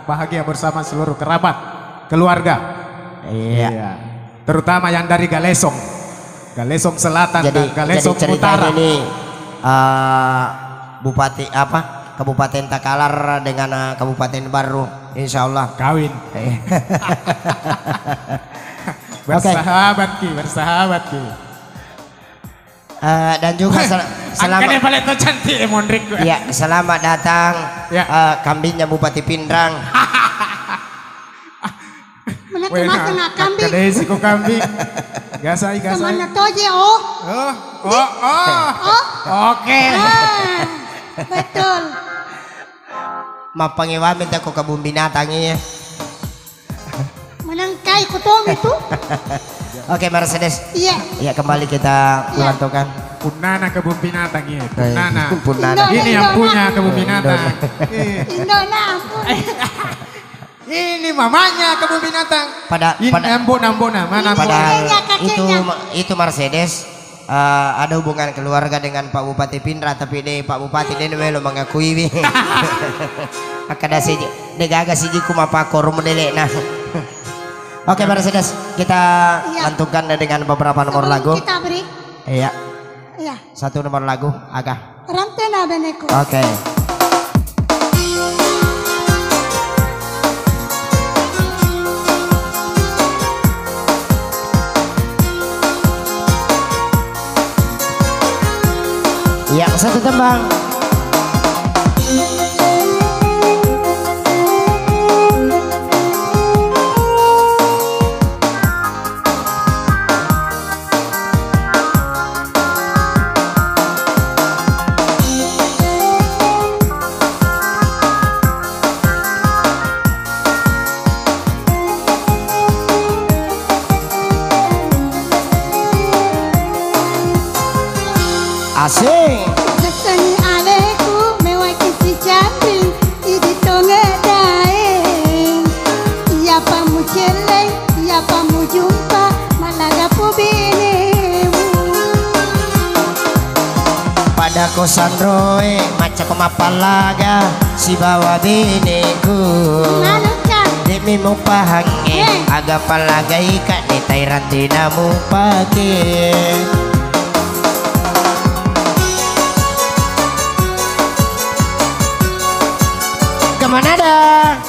bahagia bersama seluruh kerabat, keluarga. Iya. Terutama yang dari Galesong, Galesong Selatan dan Galesong jadi Utara. Ini Bupati Kabupaten Takalar dengan Kabupaten Baru, insya Allah kawin. Bersahabat Ki, bersahabat Ki. Dan juga selamat cantik Mondrik. Ya, selamat datang kambingnya Bupati Pindrang. Mana kambing? Kadesi ko kambing. Gasay. Mana toje oh? Oke. Betul. Mapangiwamin ako kabung binatang iya. Menangkai kutong itu? Oke, Mercedes. Iya. Ya, kembali kita melantukan. Punana kebun binatang ya. Punana. Ini yang punya kebun binatang. Indona ampun. Ini mamanya kebun binatang. Pada Ambona mana? Padahal itu Mercedes ada hubungan keluarga dengan Pak Bupati Pindra, tapi Pak Bupati dia melo mengakui. Akada siji degaga siji kumapakor modele nah. Oke, Mercedes, kita lantunkan dengan beberapa nomor lagu. Kita beri. Iya. Iya. Satu nomor lagu agak. Rantena beneko. Oke. Ya, satu tembang. Asing. Nasani aleku mewakisi chandri idi tonge daeng. Iya pamu celeng, iya pamu jumpa malaga pubinemu. Pada kosan roe maca komapalaga si bawa bineku. Manukan. Demi mo pahange aga palagay ka ni tayrantina mo pake. Kemana dah?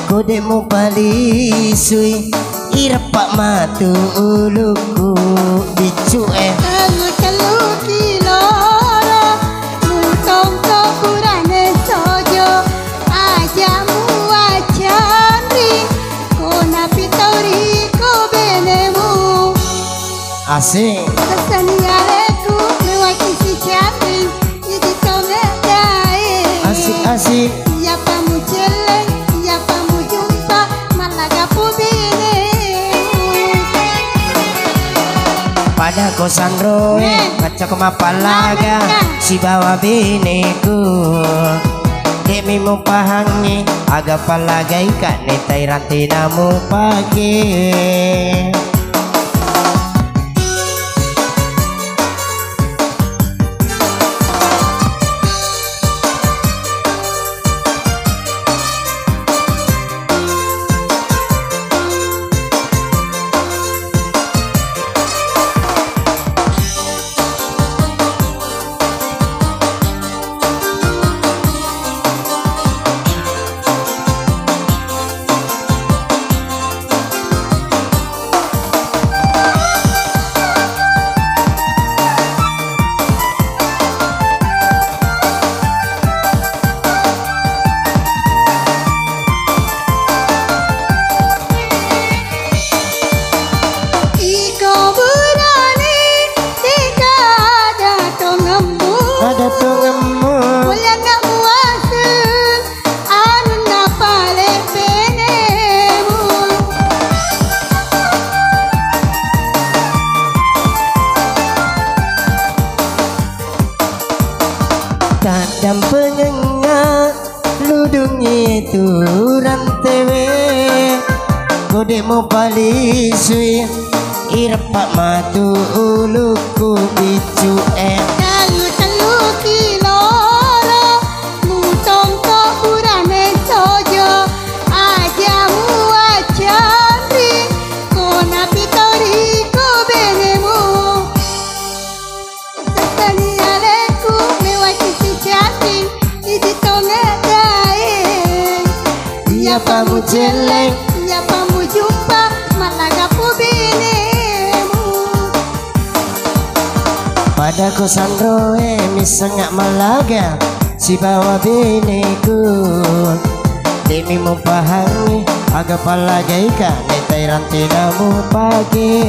Kodemu palisui irpak matu uluku bicu Kaluki loro mutong kurane sojo ajamu acandri kona pitori ko benemu asing. Nasani aleku mewakisi chandri idi tonge daeng. Asik. Iya pamu celeng, iya pamu jumpa malaga pubinemu. Pada kosan roe kaca kemapalaga si bawa bineku. Demi mo pahangi aga palagay ka ni tayrantina mo pagi. mo palisui irpa matu uluku bicu Kalu kilolo mutong ko urane sojo ajamu acamri kona pitori ko benemu Sasani aleku mewaki si cantik iji tonge dae Iya pamu jelek Siapa mu jumpa malaga po benemu pada kosan roe misengak malaga si bawa bineku demi mempahami agak palagai ka netai rantinamu pagi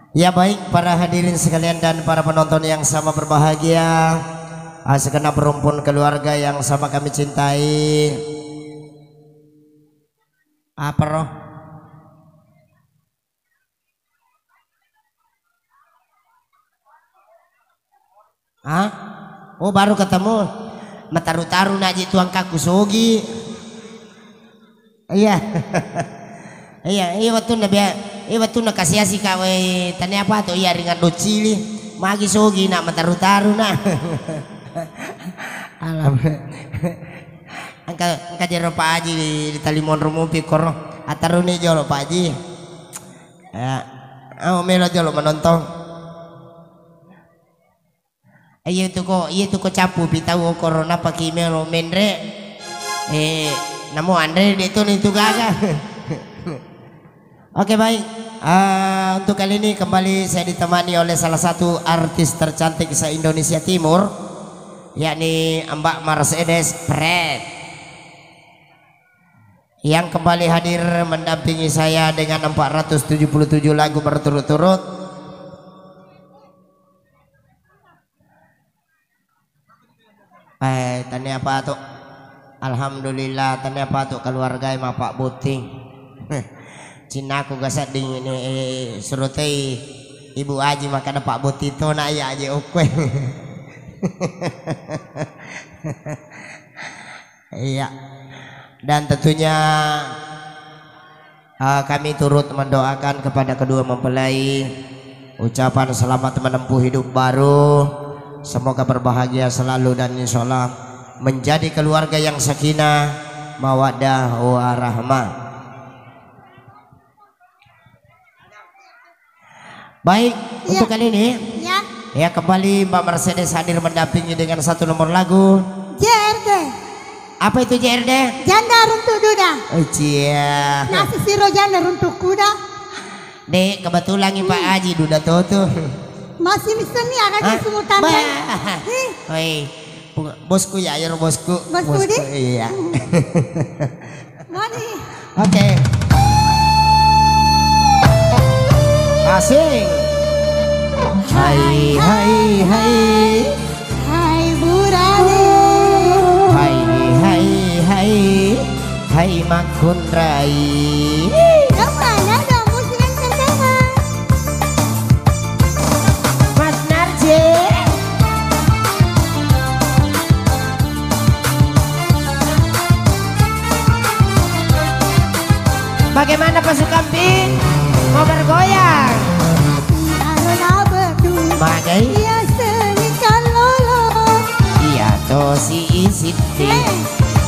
ya baik para hadirin sekalian dan para penonton yang sama berbahagia segenap rumpun keluarga yang sama kami cintai apa roh oh baru ketemu mataru-taru naji tuang kaku sogi iya iya waktu na kasih asih kawe tanya apa tuh iya ringan do cili magi sogi nak mataru-taru na alam angka jero Pak Haji di talimon rumumpi koro ataruni jolo Pak Haji ya melo jolo menonton iya itu ko capu pitau corona paki melo mendre namo Andre itu gaga oke baik untuk kali ini kembali saya ditemani oleh salah satu artis tercantik se Indonesia Timur yakni Mbak Mercedes Pret yang kembali hadir mendampingi saya dengan 477 lagu berturut-turut. Tanya apa tuh? Alhamdulillah tanya apa tuh keluarga emang Pak Buting. Cina aku gasat ding ini surutai Ibu Aji makanya Pak Butito na ya aja oke. Iya. Dan tentunya kami turut mendoakan kepada kedua mempelai ucapan selamat menempuh hidup baru, semoga berbahagia selalu dan insya Allah menjadi keluarga yang sakinah mawaddah warahmah. Baik Ya. untuk kali ini Ya, ya kembali Mbak Mercedes hadir mendampingi dengan satu nomor lagu. JRD Apa itu JRD? Janda runtuh duda Oh cia. Nasi siro janda runtuh kuda Dek kebetulan nih Pak Haji duda tuh. Masih bisa nih anaknya semua tanda Woi, bosku ya, ayo bosku. Bosku, Di? Iya. Mani Oke. Asing. Hai hai hai. Hai burane Hai hai hai. Hai makun rai. Kemana dong musik yang terdengar Mas Narji. Bagaimana pasukan Pink? Mau bergoyang? Arola berdua Magai? Iya senikan lolo Iya tosi siti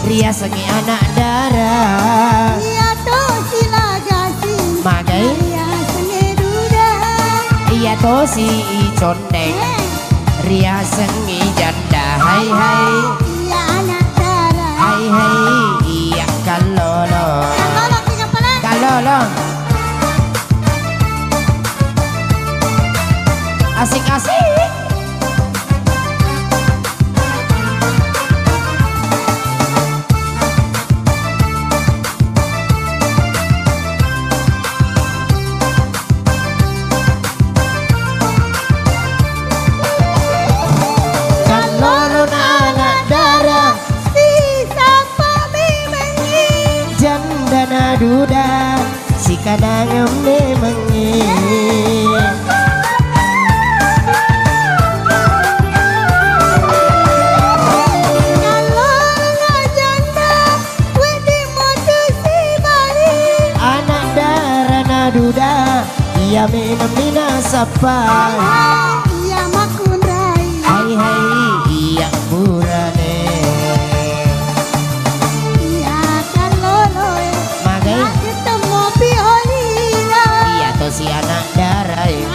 Ria sengi anak darah Iya toh sila gasi Magai? Iya seni duda Iya tosi condeng Ria sengi janda Hai hai Iya anak darah Hai hai Iya kalolo Lolo tiga pelan Kalolo Asik-asik Kalolo anak darah Si sapa mimengi Janda na duda Si kadang mengi Ia memang minasapa. Ia makunrai. Hai ia burane. Ia kaloloy. Magai Ketemu piolina. ia to si anak darai.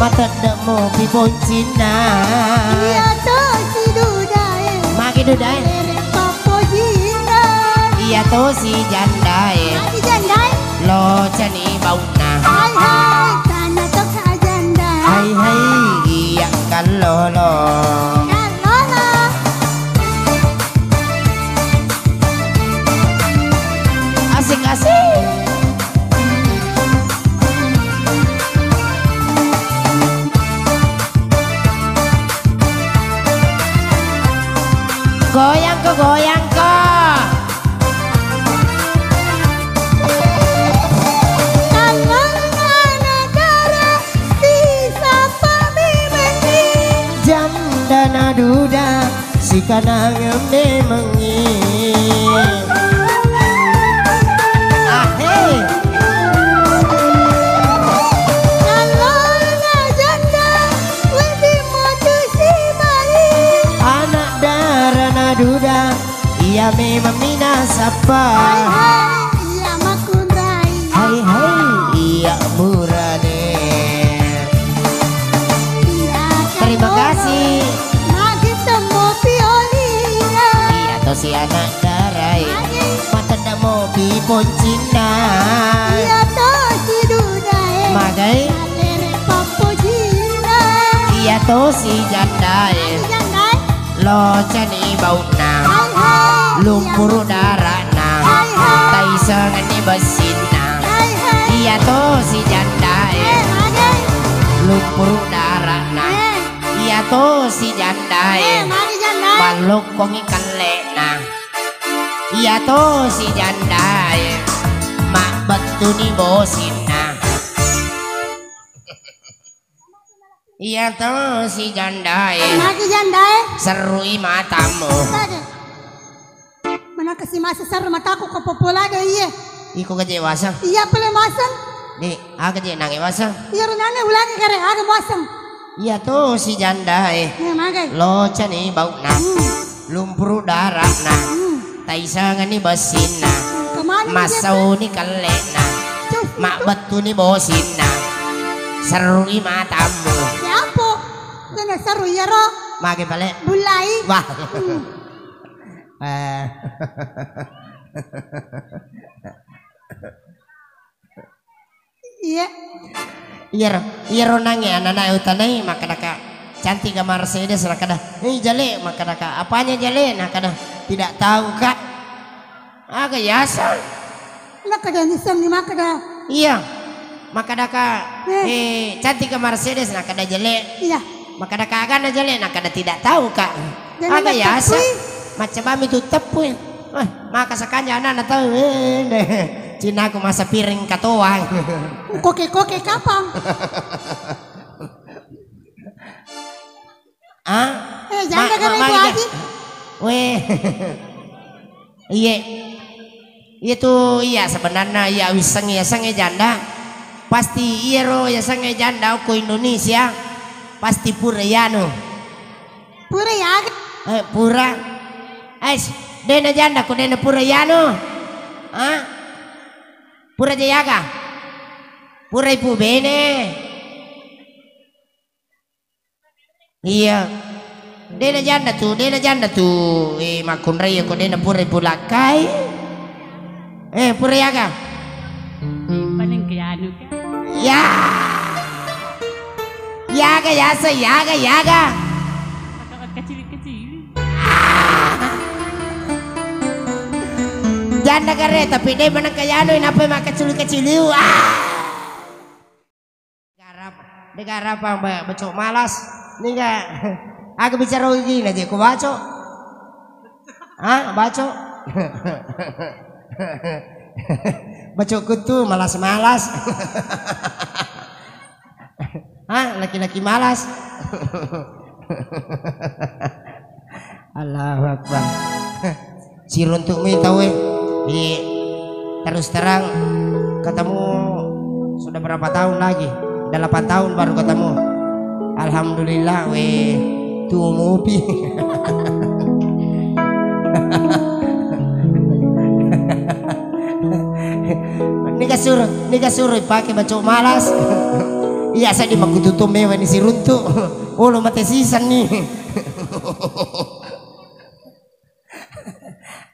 Mata demo pi poncina. Ia to si dudai. Magi dudai. Derek papojina. Ia to si jandai. Lagi jandai. Lo cani bauna. Hai tanah to kajandai. Hai iya kan lolo. Kalolo. Asik-asik. Goyang ko, goyang ko. Kalau anak darah bisa pamimeni. Jam dana duda si kanang memengi. Ahei. Kalau anak janda lebih matu si mari. Anak darana duda ia memang minasapa. Ia makunrai. Hai iya murane. Ia Terima kasih. Magi temu piolina. Iya to si anak darai. Mata ndak mau bi poncina. Ia to si dudai. Magai Derek papojina. iya to si jandai. Jandai. Lo cani bauna. Lumpur darana. Tai sengani besina. Iya to si jandai. Lumpur darana. Iya to si jandai. Mari jandai. Balok kong ikan lena. Iya to si jandai. Mak betu ni bosina. Iya to si jandai. Mari jandai. Serui matamu. Mana kasih masa sar mataku ke popola deh iya. Iko gaje wasang. Iya pele masang. Di aga je nangi wasang. Iya runane ulangi kare aga masang. Iya to si jandai. Ya magai. Lo cani bauna. Lumpur darana. Tai sangani besina. Kemana Masau ni kalena. Mak betu ni bosina. Serui matamu. Siapa? Kena seru ya ro. Mage pale. Bulai. Wah. Iya. Iya ronangi anak-anak utanai makadaka cantik ke Mercedes nakada. Jale makadaka apanya jale nakada tidak tahu kak. Aga yasa. Nak ada nisam ni mak ada. Iya. Makadaka cantik ke Mercedes nakada jale. Iya. Makadaka agana jale nakada tidak tahu kak. Jangan Aga yasa. tepui. Macam kami itu tepu. Maka sekanya anak tahu. Cina aku masa piring katoa. Koke kapang. Ah? Jangan gara itu aja. Weh. Iya. Itu iya sebenarnya ya wiseng ya sange janda. Pasti iya ro ya sange janda aku Indonesia. Pasti pura yano. Pura ya. Pura. Dena janda ko dena pura yano. Ah? Pura jayaga. Pura ipu bene. Iya. Dena janda tu. Makunrai ko dena pura ipu lakai. Pura yaga. Paling kayano ka. Ya. Yaga yasa yaga. Kecil-kecil. Janda kare tapi dia mana kayano inapa makacul-kacul. Garap ang bacok malas. Ni ka. Aga bicara gini aja ko baco. Baco. Bacok kutu malas-malas. Laki-laki malas. Allahu Akbar. Si runtuk mi tahu terus terang ketemu sudah berapa tahun lagi 8 tahun baru ketemu. Alhamdulillah weh tuh ngopi. Nika suruh pakai baju malas. Iya saya di makututum mewah ni si runtuk. Oh lo mati sisan nih.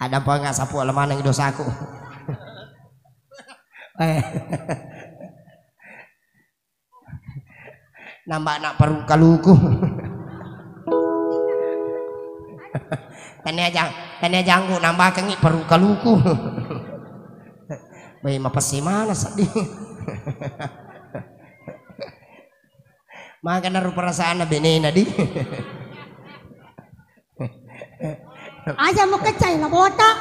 Ada apa nggak sapu alaman yang dosaku. Nambah nak perlu kaluku. Tanya janggu nambah kengi perlu kaluku. Bayi mapasi mana sedih. Maka naruh perasaan na benena di. Aja mo kecai na botak.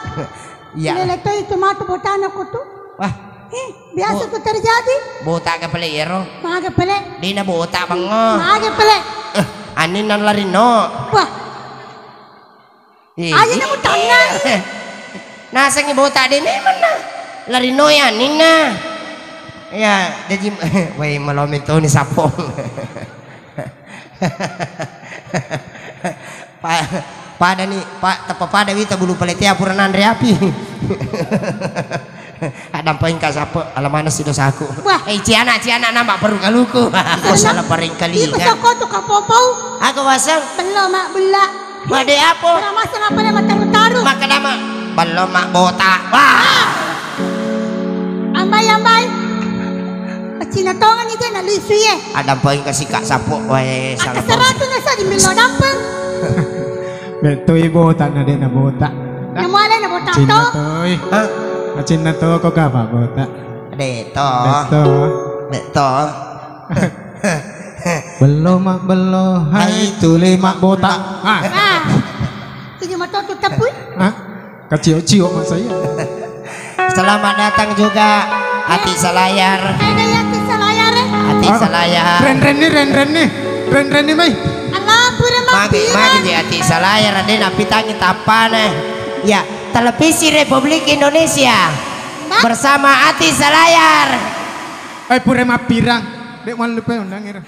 Iya. Leleto itu mata botak na kutu. Wah, Biasa tu terjadi. botak ka pala ero. Maga pele. Di na botak bango. Maga pele. Anin nan larino. Wah, aja na mo tangan. Nasa ngi botak din mana? Larino ya nina. Ya, jadi weh malomit to ni sapong. Pada nih pak pada wita bulu peletia puranan reapi. Ada poin kasapo alamana si dosaku. Wah. Ciana nama perlu kaluku. Aku salah paring kali. Iko sa ko to kapopau. Aku wasang. Belum mak bela. Wade apa? Para masa ngapa na mataru-taru. Maka nama belum mak botak. Wah. Ambay. Cinatongan itu na lisu ye. Ada poin kasih kak sapo. Wah salah. Akasaratu na sa di milo dampang. Betul botak na din na botak. Namuala na botak to. Cina toy. Hah? Cina to ko ka ba botak. Deto. Deto. Belum hai tuli mak botak. Ah, Ah. Ini matoto tapui. ah. Kecil-kecil mas saya. Selamat datang juga Hati Selayar. Kaya ti sa layar eh. Hati Selayar. Ren ni mai. Allah pura Magi magpiran. di Hati Selayar ada napitangi tapane. Ya, Televisi Republik Indonesia bersama Hati Selayar. Pure mapirang. Dek wan lupa undang ira.